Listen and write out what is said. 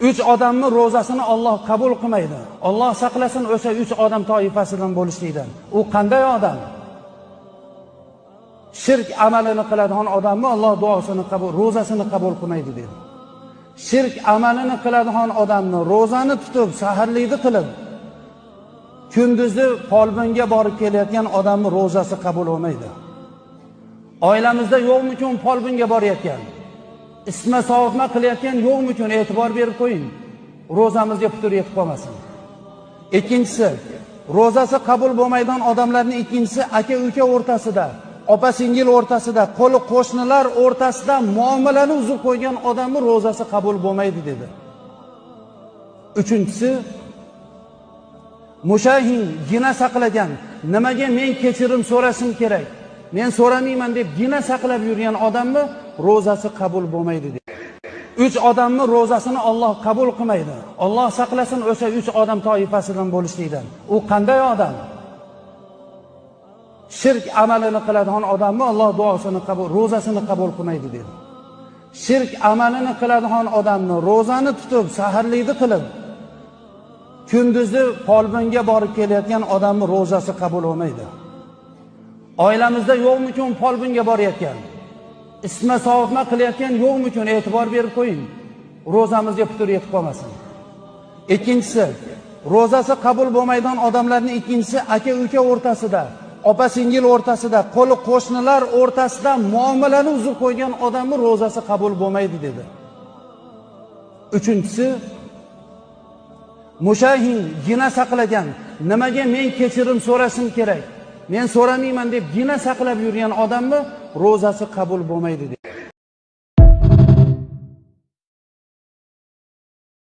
3 odamning ro'zasini Alloh qabul qilmaydi. Alloh saqlasin o'sha 3 odam toifasidan bo'lishlikdan. U qanday odam? Shirk amalini qiladigan odamni Alloh duosini ro'zasini qabul qilmaydi dedi. Shirk amalini qiladigan odamni ro'zani tutib, saharlikni qilib, kunduzi folbinga borib kelayotgan odamning ro'zasi qabul bo'lmaydi. Oilamizda yo'qmikin folbinga borayotgan, isma savobma qilayotgan yo'qmikin e'tibor berib qo'ying. Ro'zamizga putur yetib qolmasin. Ikkinchisi, ro'zasi qabul bo'lmaydigan odamlarning ikkinchisi aka-uka o'rtasida, opa-singil o'rtasida, qo'li qo'shnilar o'rtasida muomalani uzib qo'ygan odamning ro'zasi qabul bo'lmaydi dedi. Uchinchisi, mushahin gina saqlagan, nimaga men kechirim so'rashim kerak, men so'ramayman deb gina saqlab yurgan odamni ro'zasi qabul bo'lmaydi dedi. 3 odamning ro'zasini Alloh qabul qilmaydi. Alloh saqlasin o'sha 3 odam toifasidan bo'lishlikdan. U qanday odam? Shirk amalini qiladigan odamni Alloh duosini ro'zasini qabul qilmaydi dedi. Shirk amalini qiladigan odamni ro'zani tutib, saharlikni qilib, kunduzi folbinga borib kelayotgan odamning ro'zasi qabul bo'lmaydi. Oilamizda yo'qmikin folbinga borayotgan, isma savobma qilayotgan yo'qmikin e'tibor berib qo'ying. Ro'zamizga putur yetib qolmasin. Ikkinchisi, ro'zasi qabul bo'lmaydigan odamlarning ikkinchisi aka-uka o'rtasida, opa-singil o'rtasida, qo'li qo'shnilar o'rtasida muomalani uzib qo'ygan odamning ro'zasi qabul bo'lmaydi dedi. Uchinchisi, mushahin gina saqlagan, nimaga men kechirim so'rashim kerak, men so'ramayman deb gina saqlab yurgan odamni ro'zasi qabul bo'lmaydi dedi.